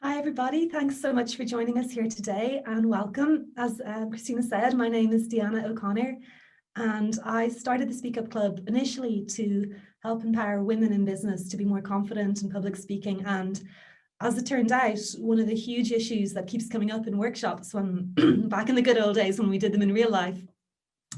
Hi, everybody. Thanks so much for joining us here today and welcome. As Christina said, my name is Deanna O'Connor, and I started the Speak Up Club initially to help empower women in business to be more confident in public speaking. And as it turned out, one of the huge issues that keeps coming up in workshops when back in the good old days when we did them in real life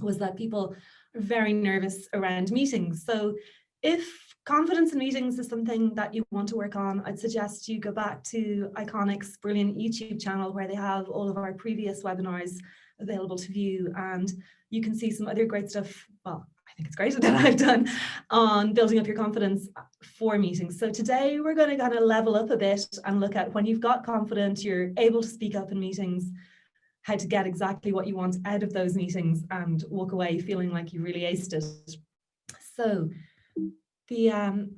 was that people are very nervous around meetings. So if confidence in meetings is something that you want to work on, I'd suggest you go back to Iconic's brilliant YouTube channel where they have all of our previous webinars available to view, and you can see some other great stuff. Well, I think it's great that I've done on building up your confidence for meetings. So today we're going to kind of level up a bit and look at when you've got confidence, you're able to speak up in meetings, how to get exactly what you want out of those meetings and walk away feeling like you really aced it. So the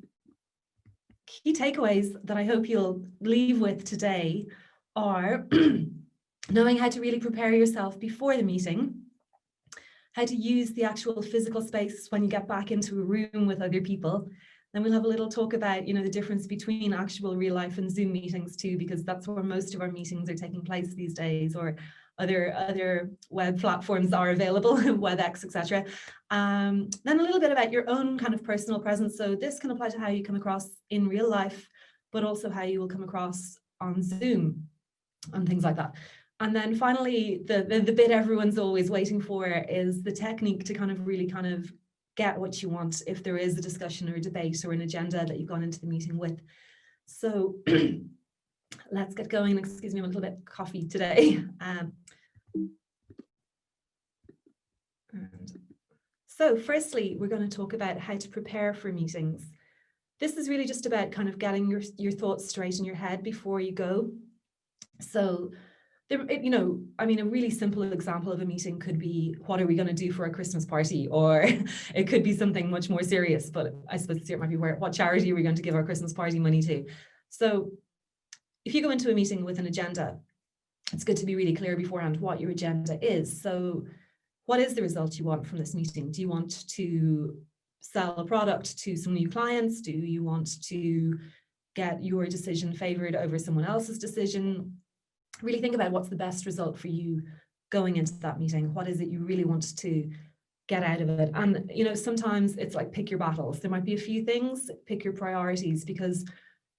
key takeaways that I hope you'll leave with today are knowing how to really prepare yourself before the meeting, how to use the actual physical space when you get back into a room with other people. Then we'll have a little talk about, the difference between actual real life and Zoom meetings too, because that's where most of our meetings are taking place these days, or other web platforms are available, WebEx, etc. Then a little bit about your own kind of personal presence. So this can apply to how you come across in real life, but also how you will come across on Zoom and things like that. And then finally, the bit everyone's always waiting for is the technique to kind of get what you want if there is a discussion or a debate or an agenda that you've gone into the meeting with. So let's get going. Excuse me, I'm a little bit coffee today. So firstly, we're going to talk about how to prepare for meetings. This is really just about kind of getting your thoughts straight in your head before you go. So a really simple example of a meeting could be, what are we going to do for our Christmas party? Or it could be something much more serious, but I suppose it might be what charity are we going to give our Christmas party money to? So if you go into a meeting with an agenda, it's good to be really clear beforehand what your agenda is. So what is the result you want from this meeting? Do you want to sell a product to some new clients? Do you want to get your decision favored over someone else's decision? Really think about what's the best result for you going into that meeting. What is it you really want to get out of it? And, sometimes it's like pick your battles. There might be a few things, pick your priorities, because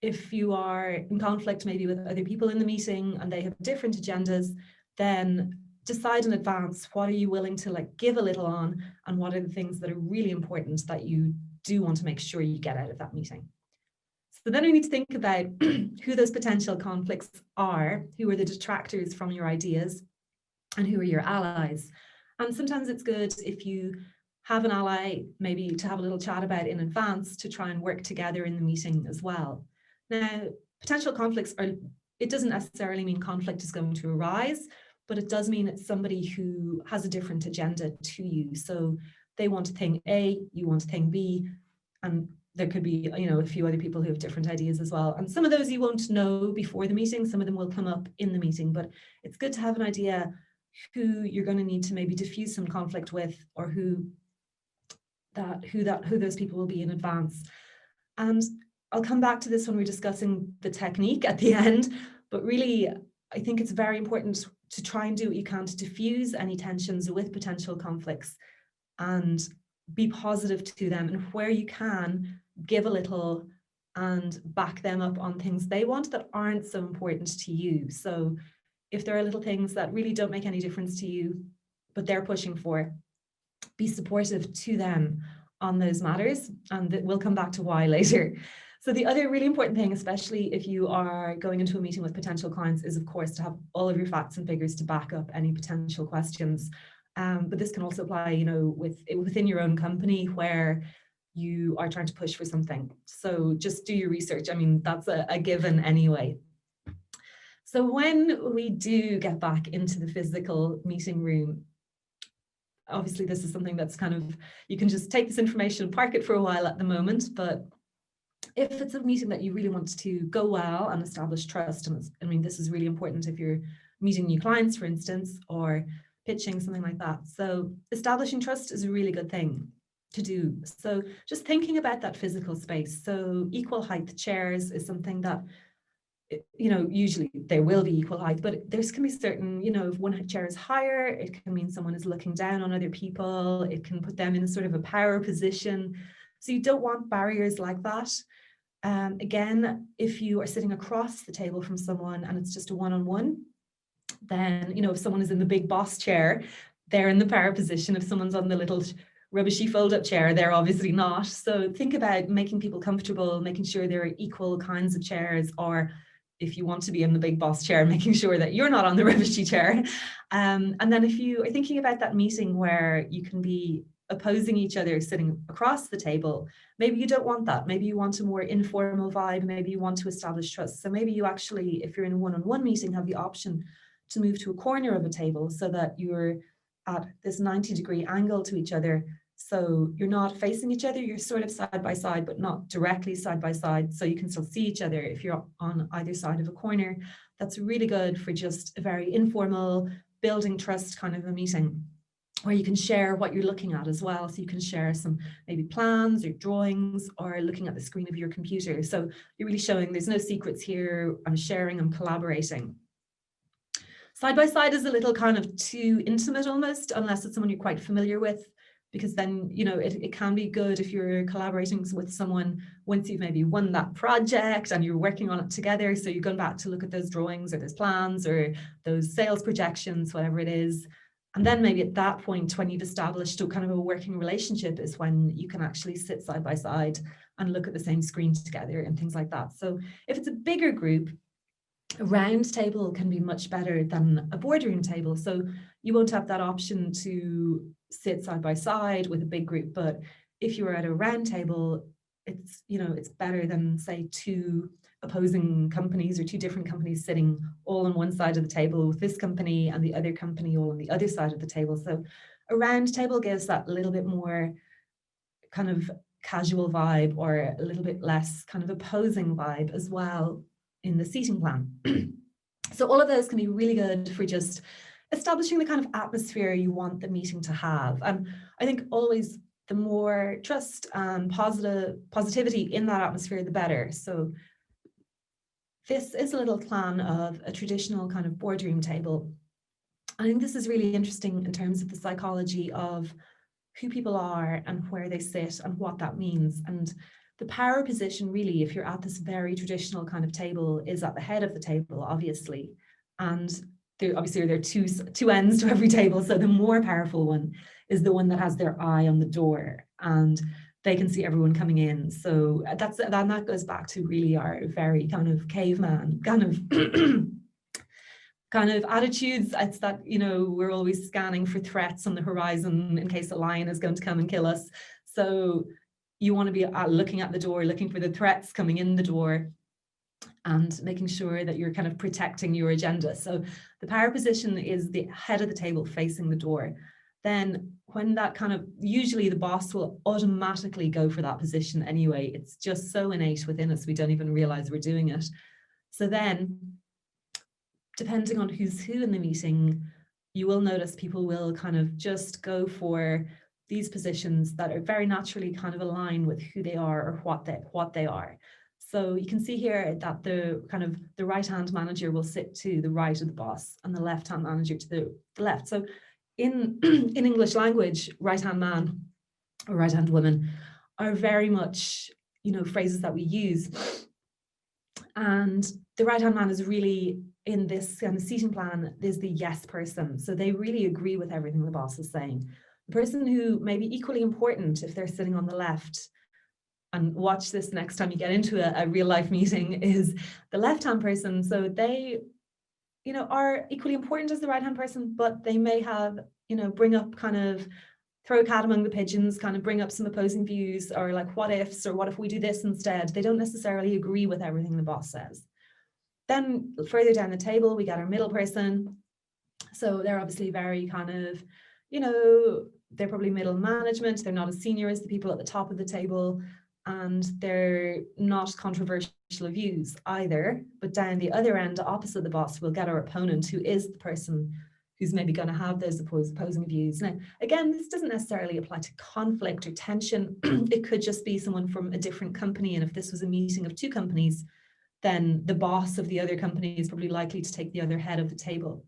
if you are in conflict maybe with other people in the meeting and they have different agendas, then decide in advance, what are you willing to give a little on, and what are the things that are really important that you do want to make sure you get out of that meeting. So then we need to think about who those potential conflicts are, who are the detractors from your ideas, and who are your allies. And sometimes it's good if you have an ally, maybe to have a little chat about in advance to try and work together in the meeting as well. Now, potential conflicts it doesn't necessarily mean conflict is going to arise, but it does mean it's somebody who has a different agenda to you. So they want thing A, you want thing B, and there could be, a few other people who have different ideas as well. And some of those you won't know before the meeting. Some of them will come up in the meeting, but it's good to have an idea who you're going to need to maybe diffuse some conflict with, or who those people will be in advance. And I'll come back to this when we're discussing the technique at the end, but really, I think it's very important to try and do what you can to diffuse any tensions with potential conflicts and be positive to them, and where you can, give a little and back them up on things they want that aren't so important to you. So if there are little things that really don't make any difference to you, but they're pushing for, be supportive to them on those matters, and we'll come back to why later. So the other really important thing, especially if you are going into a meeting with potential clients, is of course to have all of your facts and figures to back up any potential questions. But this can also apply, within your own company where you are trying to push for something. So just do your research. I mean, that's a given anyway. So when we do get back into the physical meeting room, obviously this is something that's you can just take this information and park it for a while at the moment, but if it's a meeting that you really want to go well and establish trust, and this is really important if you're meeting new clients, for instance, or pitching, something like that. So establishing trust is a really good thing to do. So just thinking about that physical space. So equal height chairs is something that usually there will be equal height, but there's can be certain, if one chair is higher, it can mean someone is looking down on other people. It can put them in sort of a power position. So you don't want barriers like that. Again, if you are sitting across the table from someone and it's just a one-on-one, then, if someone is in the big boss chair, they're in the power position. If someone's on the little rubbishy fold-up chair, they're obviously not. So think about making people comfortable, making sure there are equal kinds of chairs, or if you want to be in the big boss chair, making sure that you're not on the rubbishy chair. And then if you are thinking about that meeting where you can be opposing each other sitting across the table, maybe you don't want that. Maybe you want a more informal vibe. Maybe you want to establish trust. So maybe you actually, if you're in a one-on-one meeting, have the option to move to a corner of a table so that you're at this 90-degree angle to each other. So you're not facing each other, you're sort of side by side, but not directly side by side. So you can still see each other if you're on either side of a corner. That's really good for just a very informal, building trust kind of a meeting, where you can share what you're looking at as well. So you can share some maybe plans or drawings, or looking at the screen of your computer. So you're really showing there's no secrets here. I'm sharing, I'm collaborating. Side by side is a little kind of too intimate almost, unless it's someone you're quite familiar with, because then, it can be good if you're collaborating with someone once you've maybe won that project and you're working on it together. So you're going back to look at those drawings or those plans or those sales projections, whatever it is. And then maybe at that point, when you've established a kind of a working relationship, is when you can actually sit side by side and look at the same screen together and things like that. So if it's a bigger group, a round table can be much better than a boardroom table. So you won't have that option to sit side by side with a big group. But if you're at a round table, it's better than, say, two opposing companies or two different companies sitting all on one side of the table, with this company and the other company all on the other side of the table. So a round table gives that little bit more kind of casual vibe, or a little bit less kind of opposing vibe as well in the seating plan. So all of those can be really good for just establishing the kind of atmosphere you want the meeting to have. And I think always the more trust and positivity in that atmosphere, the better. So this is a little plan of a traditional kind of boardroom table. I think this is really interesting in terms of the psychology of who people are and where they sit and what that means. And the power position, really, if you're at this very traditional kind of table, is at the head of the table, obviously. And there are two ends to every table. So the more powerful one is the one that has their eye on the door and they can see everyone coming in. So that goes back to really our very kind of caveman kind of kind of attitudes. It's that, we're always scanning for threats on the horizon in case a lion is going to come and kill us. So you want to be looking at the door, looking for the threats coming in the door, and making sure that you're kind of protecting your agenda. So the power position is the head of the table facing the door. Then when that kind of, usually the boss will automatically go for that position anyway. It's just so innate within us, we don't even realize we're doing it. So then, depending on who's who in the meeting, you will notice people will kind of just go for these positions that are very naturally kind of align with who they are or what they are. So you can see here that the right-hand manager will sit to the right of the boss and the left-hand manager to the left. So in English language, right-hand man or right-hand woman are very much, phrases that we use. And the right-hand man is really, in this kind of seating plan, is the yes person. So they really agree with everything the boss is saying. The person who may be equally important if they're sitting on the left, and watch this next time you get into a real life meeting, is the left-hand person. So they, are equally important as the right-hand person, but they may have, bring up kind of, throw a cat among the pigeons, kind of bring up some opposing views, or like what ifs, or what if we do this instead? They don't necessarily agree with everything the boss says. Then further down the table, we got our middle person. So they're obviously very kind of, they're probably middle management. They're not as senior as the people at the top of the table, and they're not controversial views either. But down the other end, opposite the boss, we'll get our opponent, who is the person who's maybe going to have those opposing views. Now, again, this doesn't necessarily apply to conflict or tension. It could just be someone from a different company. And if this was a meeting of two companies, then the boss of the other company is probably likely to take the other head of the table.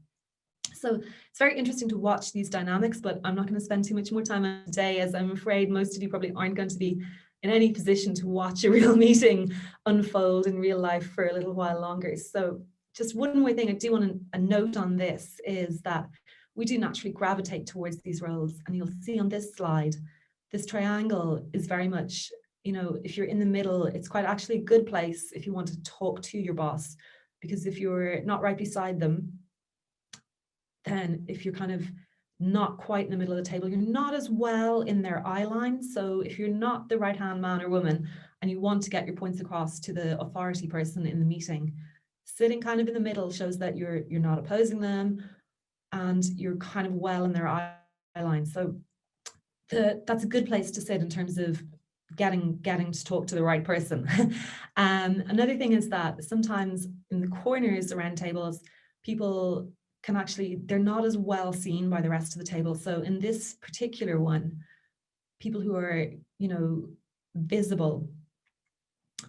So it's very interesting to watch these dynamics, but I'm not going to spend too much more time on today, as I'm afraid most of you probably aren't going to be in any position to watch a real meeting unfold in real life for a little while longer. So just one more thing I do want to note on this is that we do naturally gravitate towards these roles. And you'll see on this slide, this triangle is very much, if you're in the middle, it's quite actually a good place if you want to talk to your boss, because if you're not right beside them, then if you're kind of not quite in the middle of the table, you're not as well in their eye line. So if you're not the right-hand man or woman and you want to get your points across to the authority person in the meeting, sitting kind of in the middle shows that you're not opposing them and you're kind of well in their eye line. So that's a good place to sit in terms of getting to talk to the right person. Another thing is that sometimes in the corners around tables, people can actually, they're not as well seen by the rest of the table. So in this particular one, people who are, visible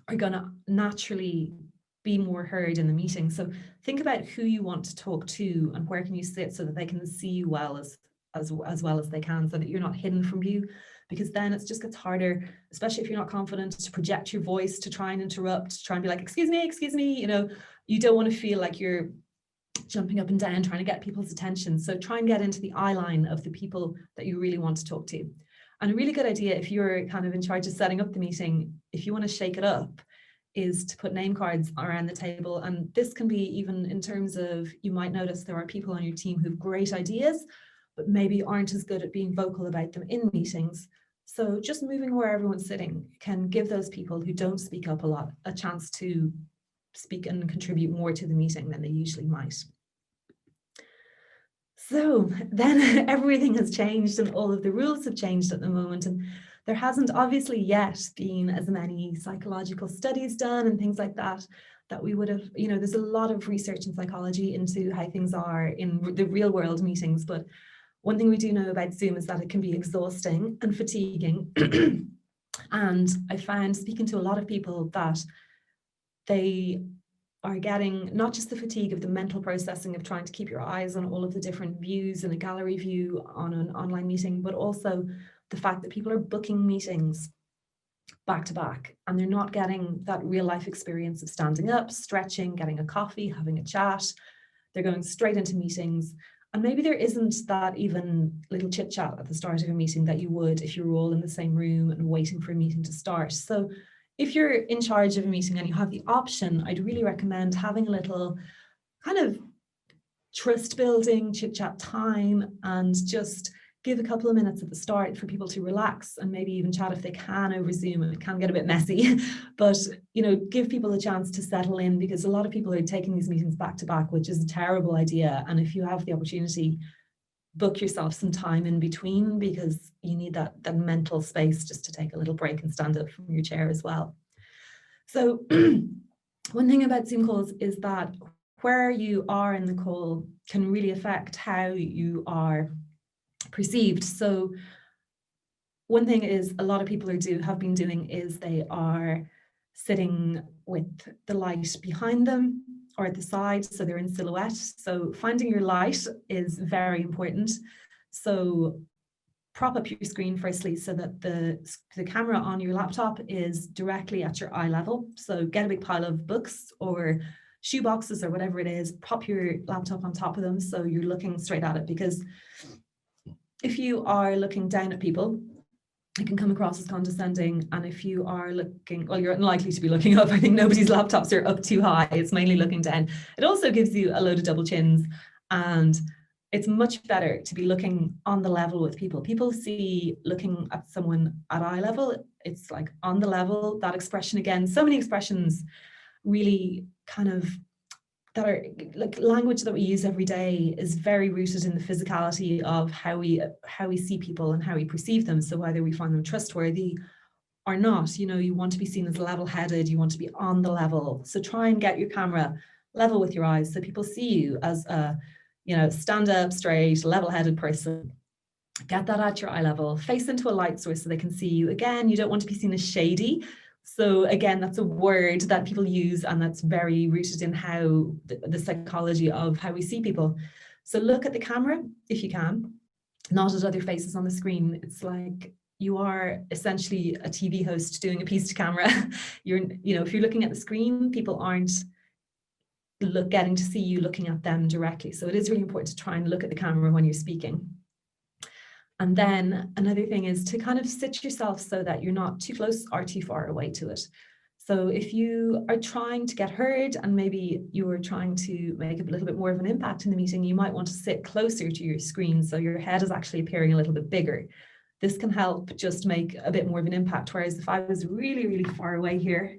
are going to naturally be more heard in the meeting. So think about who you want to talk to and where can you sit so that they can see you well as well as they can, so that you're not hidden from view, because then it just gets harder, especially if you're not confident, to project your voice, to try and interrupt, to try and be like, excuse me, you don't want to feel like you're jumping up and down trying to get people's attention. So try and get into the eye line of the people that you really want to talk to. And a really good idea, if you're kind of in charge of setting up the meeting, if you want to shake it up, is to put name cards around the table. And this can be even in terms of, you might notice there are people on your team who have great ideas, but maybe aren't as good at being vocal about them in meetings. So just moving where everyone's sitting can give those people who don't speak up a lot a chance to speak and contribute more to the meeting than they usually might. So then everything has changed and all of the rules have changed at the moment, and there hasn't obviously yet been as many psychological studies done and things like that we would have, there's a lot of research in psychology into how things are in the real world meetings, but one thing we do know about Zoom is that it can be exhausting and fatiguing. And I found, speaking to a lot of people, that they are getting not just the fatigue of the mental processing of trying to keep your eyes on all of the different views in a gallery view on an online meeting, but also the fact that people are booking meetings back to back and they're not getting that real life experience of standing up, stretching, getting a coffee, having a chat. They're going straight into meetings. And maybe there isn't that even little chit chat at the start of a meeting that you would if you were all in the same room and waiting for a meeting to start. So if you're in charge of a meeting and you have the option, I'd really recommend having a little kind of trust building chit chat time and just give a couple of minutes at the start for people to relax and maybe even chat if they can over Zoom. It can get a bit messy, but give people a chance to settle in, because a lot of people are taking these meetings back to back, which is a terrible idea. And if you have the opportunity, book yourself some time in between, because you need that mental space just to take a little break and stand up from your chair as well. So one thing about Zoom calls is that where you are in the call can really affect how you are perceived. So one thing is a lot of people have been doing is they are sitting with the light behind them or at the side, so they're in silhouette. So finding your light is very important. So prop up your screen firstly so that the camera on your laptop is directly at your eye level. So get a big pile of books or shoe boxes or whatever it is, prop your laptop on top of them so you're looking straight at it, because if you are looking down at people, it can come across as condescending. And if you are looking, well, you're unlikely to be looking up. I think nobody's laptops are up too high. It's mainly looking down. It also gives you a load of double chins, and it's much better to be looking on the level with people. People see looking at someone at eye level, it's like on the level, that expression again. So many expressions really kind of that are like language that we use every day is very rooted in the physicality of how we see people and how we perceive them. So whether we find them trustworthy or not, you want to be seen as level-headed, you want to be on the level. So try and get your camera level with your eyes so people see you as a, stand up, straight, level-headed person. Get that at your eye level, face into a light source so they can see you. Again, you don't want to be seen as shady. So again, that's a word that people use, and that's very rooted in how the psychology of how we see people. So look at the camera if you can, not at other faces on the screen. It's like you are essentially a TV host doing a piece to camera. If you're looking at the screen, people aren't getting to see you looking at them directly. So it is really important to try and look at the camera when you're speaking. And then another thing is to kind of sit yourself so that you're not too close or too far away to it. So if you are trying to get heard and maybe you're trying to make a little bit more of an impact in the meeting, you might want to sit closer to your screen so your head is actually appearing a little bit bigger. This can help just make a bit more of an impact. Whereas if I was really, really far away here,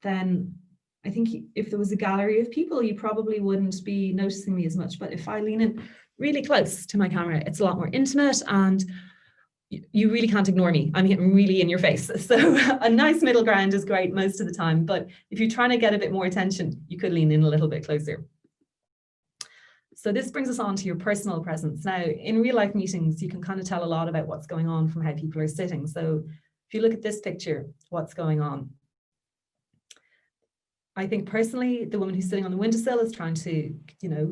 then I think if there was a gallery of people, you probably wouldn't be noticing me as much. But if I lean in really close to my camera, it's a lot more intimate and you really can't ignore me. I'm really in your face. So a nice middle ground is great most of the time. But if you're trying to get a bit more attention, you could lean in a little bit closer. So this brings us on to your personal presence. Now, in real life meetings, you can kind of tell a lot about what's going on from how people are sitting. So if you look at this picture, what's going on? I think personally, the woman who's sitting on the windowsill is trying to,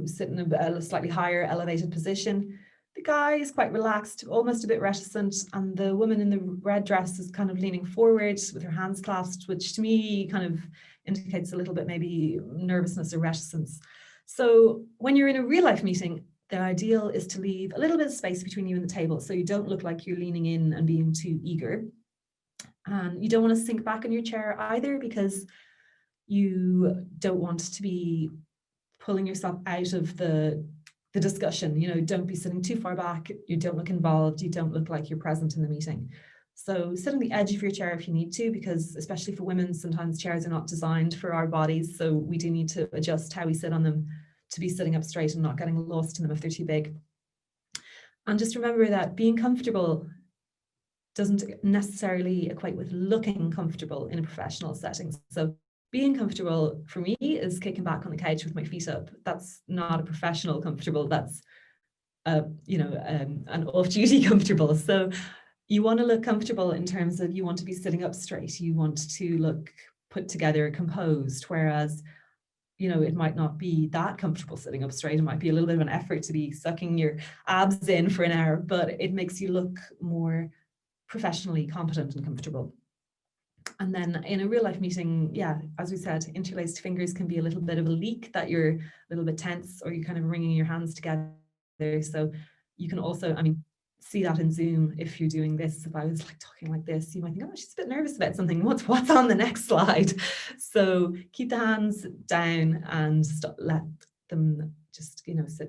sit in a slightly higher elevated position. The guy is quite relaxed, almost a bit reticent, and the woman in the red dress is kind of leaning forward with her hands clasped, which to me kind of indicates a little bit maybe nervousness or reticence. So when you're in a real life meeting, the ideal is to leave a little bit of space between you and the table so you don't look like you're leaning in and being too eager. And you don't want to sink back in your chair either, because you don't want to be pulling yourself out of the discussion. Don't be sitting too far back. You don't look involved. You don't look like you're present in the meeting. So sit on the edge of your chair if you need to, because especially for women, sometimes chairs are not designed for our bodies. So we do need to adjust how we sit on them to be sitting up straight and not getting lost in them if they're too big. And just remember that being comfortable doesn't necessarily equate with looking comfortable in a professional setting. So being comfortable for me is kicking back on the couch with my feet up. That's not a professional comfortable. That's an off-duty comfortable. So you want to look comfortable in terms of you want to be sitting up straight. You want to look put together, composed. Whereas, it might not be that comfortable sitting up straight. It might be a little bit of an effort to be sucking your abs in for an hour, but it makes you look more professionally competent and comfortable. And then in a real life meeting, as we said, interlaced fingers can be a little bit of a leak that you're a little bit tense, or you're kind of wringing your hands together. So you can also, see that in Zoom. If you're doing this, if I was talking like this, you might think, oh, she's a bit nervous about something. What's on the next slide? So keep the hands down and let them just,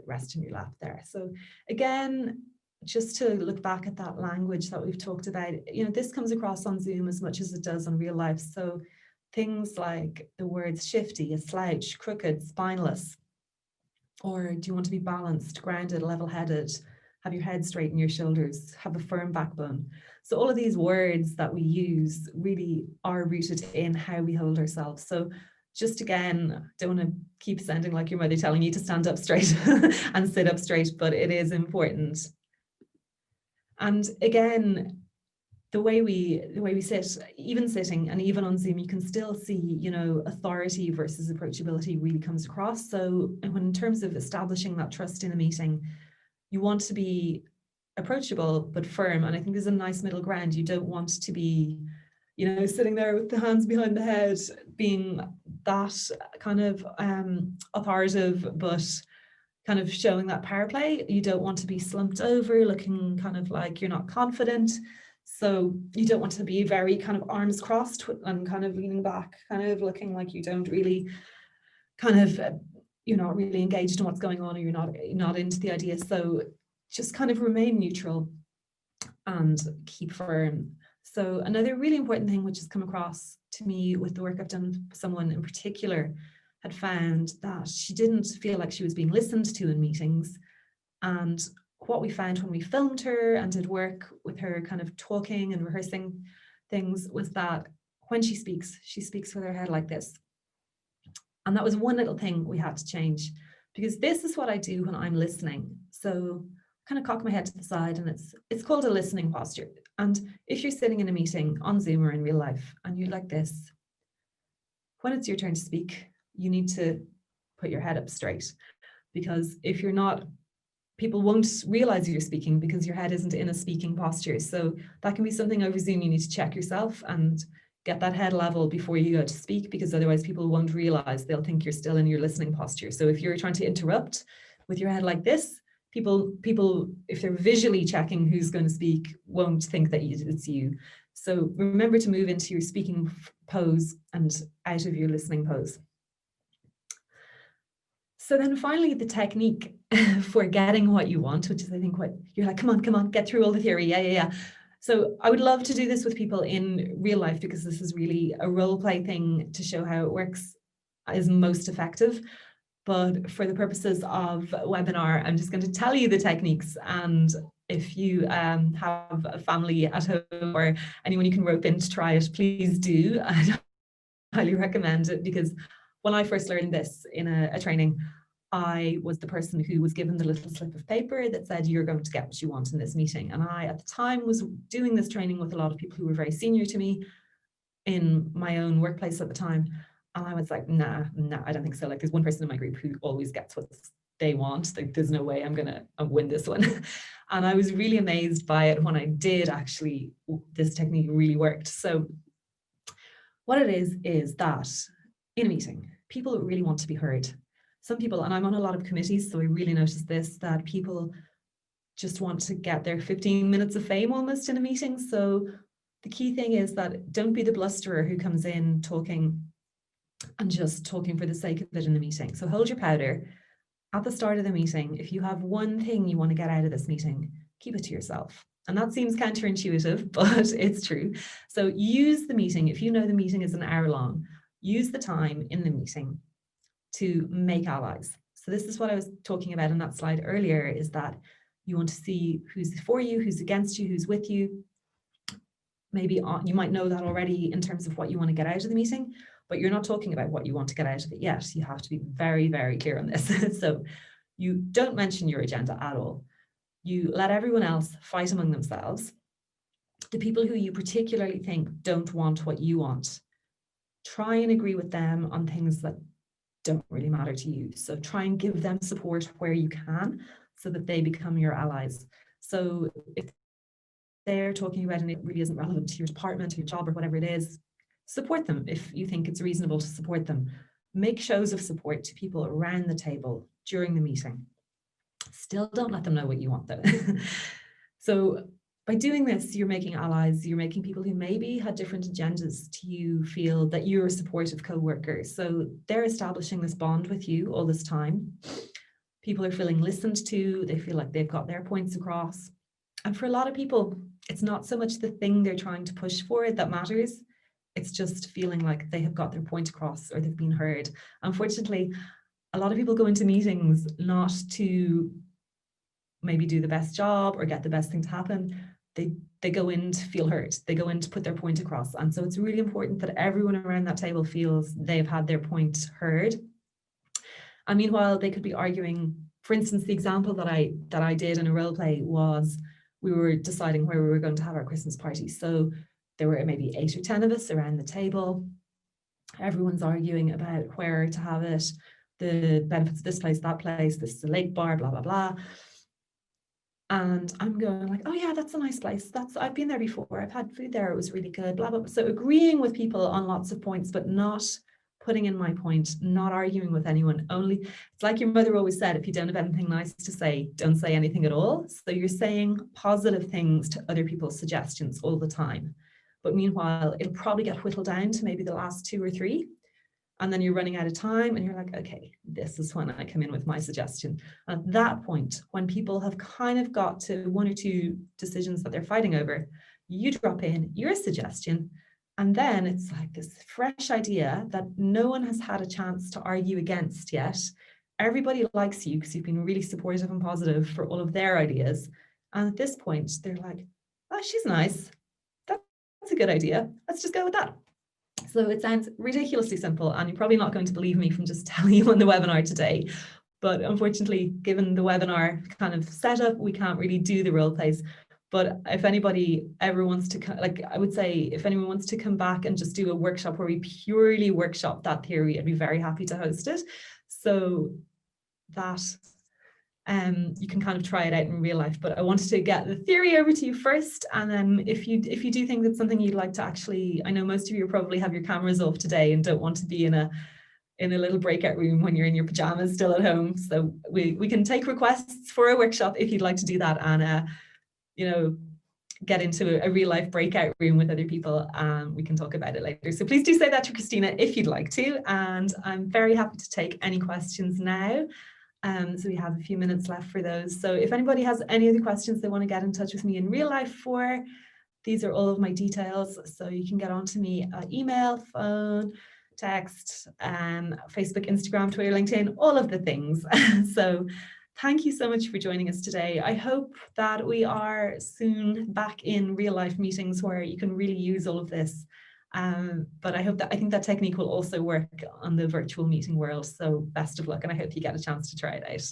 rest in your lap there. So again, just to look back at that language that we've talked about, this comes across on Zoom as much as it does on real life. So things like the words shifty, a slouch, crooked, spineless, or do you want to be balanced, grounded, level-headed, have your head straight in your shoulders, have a firm backbone. So all of these words that we use really are rooted in how we hold ourselves. So just again, don't want to keep sounding like your mother telling you to stand up straight and sit up straight, but it is important. And again, the way we sit, even sitting and even on Zoom, you can still see, authority versus approachability really comes across. So in terms of establishing that trust in a meeting, you want to be approachable but firm. And I think there's a nice middle ground. You don't want to be, sitting there with the hands behind the head, being that kind of authoritative, but kind of showing that power play. You don't want to be slumped over, looking kind of like you're not confident. So you don't want to be very kind of arms crossed and kind of leaning back, kind of looking like you don't really kind of, you're not really engaged in what's going on, or you're not into the idea. So just kind of remain neutral and keep firm. So another really important thing which has come across to me with the work I've done with someone in particular, had found that she didn't feel like she was being listened to in meetings. And what we found when we filmed her and did work with her kind of talking and rehearsing things was that when she speaks with her head like this. And that was one little thing we had to change, because this is what I do when I'm listening. So kind of cock my head to the side, and it's called a listening posture. And if you're sitting in a meeting on Zoom or in real life and you're like this, when it's your turn to speak, you need to put your head up straight, because if you're not, people won't realize you're speaking because your head isn't in a speaking posture. So that can be something over Zoom you need to check yourself and get that head level before you go to speak, because otherwise people won't realize, they'll think you're still in your listening posture. So if you're trying to interrupt with your head like this, people, if they're visually checking who's going to speak, won't think that it's you. So remember to move into your speaking pose and out of your listening pose. So then finally, the technique for getting what you want, which is, I think, what you're like, come on, get through all the theory. Yeah. So I would love to do this with people in real life, because this is really a role play thing to show how it works is most effective. But for the purposes of a webinar, I'm just going to tell you the techniques. And if you have a family at home or anyone you can rope in to try it, please do. I highly recommend it, because when I first learned this in a training, I was the person who was given the little slip of paper that said, you're going to get what you want in this meeting. And I, at the time, was doing this training with a lot of people who were very senior to me in my own workplace at the time. And I was like, nah, I don't think so. Like, there's one person in my group who always gets what they want. Like, there's no way I'm going to win this one. And I was really amazed by it when I did actually, this technique really worked. So what it is that in a meeting, people really want to be heard. Some people, and I'm on a lot of committees, so I really noticed this, that people just want to get their 15 minutes of fame almost in a meeting. So the key thing is that don't be the blusterer who comes in talking and just talking for the sake of it in the meeting. So hold your powder. At the start of the meeting, if you have one thing you want to get out of this meeting, keep it to yourself. And that seems counterintuitive, but it's true. So use the meeting. If you know the meeting is an hour long, use the time in the meeting to make allies. So this is what I was talking about in that slide earlier, is that you want to see who's for you, who's against you, who's with you. Maybe you might know that already in terms of what you want to get out of the meeting, but you're not talking about what you want to get out of it yet. You have to be very, very clear on this. So you don't mention your agenda at all. You let everyone else fight among themselves. The people who you particularly think don't want what you want, try and agree with them on things that don't really matter to you. So try and give them support where you can, so that they become your allies. So if they're talking about and it really isn't relevant to your department or your job or whatever it is, support them if you think it's reasonable to support them. Make shows of support to people around the table during the meeting. Still don't let them know what you want though. So by doing this, you're making allies, you're making people who maybe had different agendas to you feel that you're a supportive co-worker. So they're establishing this bond with you all this time. People are feeling listened to, they feel like they've got their points across. And for a lot of people, it's not so much the thing they're trying to push for that matters. It's just feeling like they have got their point across or they've been heard. Unfortunately, a lot of people go into meetings not to maybe do the best job or get the best thing to happen. They go in to feel heard. They go in to put their point across. And so it's really important that everyone around that table feels they've had their point heard. And meanwhile, they could be arguing. For instance, the example that I did in a role play was we were deciding where we were going to have our Christmas party. So there were maybe 8 or 10 of us around the table. Everyone's arguing about where to have it, the benefits of this place, this is a lake bar, blah, blah, blah. And I'm going like, oh yeah, that's a nice place. I've been there before. I've had food there. It was really good, blah, blah, blah. So agreeing with people on lots of points, but not putting in my point, not arguing with anyone. Only, it's like your mother always said, if you don't have anything nice to say, don't say anything at all. So you're saying positive things to other people's suggestions all the time. But meanwhile, it'll probably get whittled down to maybe the last 2 or 3. And then you're running out of time and you're like, okay, this is when I come in with my suggestion. And at that point, when people have kind of got to 1 or 2 decisions that they're fighting over, you drop in your suggestion. And then it's like this fresh idea that no one has had a chance to argue against yet. Everybody likes you because you've been really supportive and positive for all of their ideas. And at this point, they're like, oh, she's nice. That's a good idea. Let's just go with that. So it sounds ridiculously simple, and you're probably not going to believe me from just telling you on the webinar today, But unfortunately, given the webinar kind of setup, we can't really do the role plays. But if anybody ever wants to, like, I would say if anyone wants to come back and just do a workshop where we purely workshop that theory, I'd be very happy to host it. So that you can kind of try it out in real life. But I wanted to get the theory over to you first. And then if you do think that's something you'd like to actually, I know most of you probably have your cameras off today and don't want to be in a little breakout room when you're in your pajamas still at home. So we can take requests for a workshop if you'd like to do that, and you know, get into a real life breakout room with other people, and we can talk about it later. So please do say that to Christina if you'd like to, and I'm very happy to take any questions now. So we have a few minutes left for those. So if anybody has any other questions they want to get in touch with me in real life for, these are all of my details. So you can get on to me email, phone, text, Facebook, Instagram, Twitter, LinkedIn, all of the things. So thank you so much for joining us today. I hope that we are soon back in real life meetings where you can really use all of this. But I think that technique will also work on the virtual meeting world. So best of luck, and I hope you get a chance to try it out.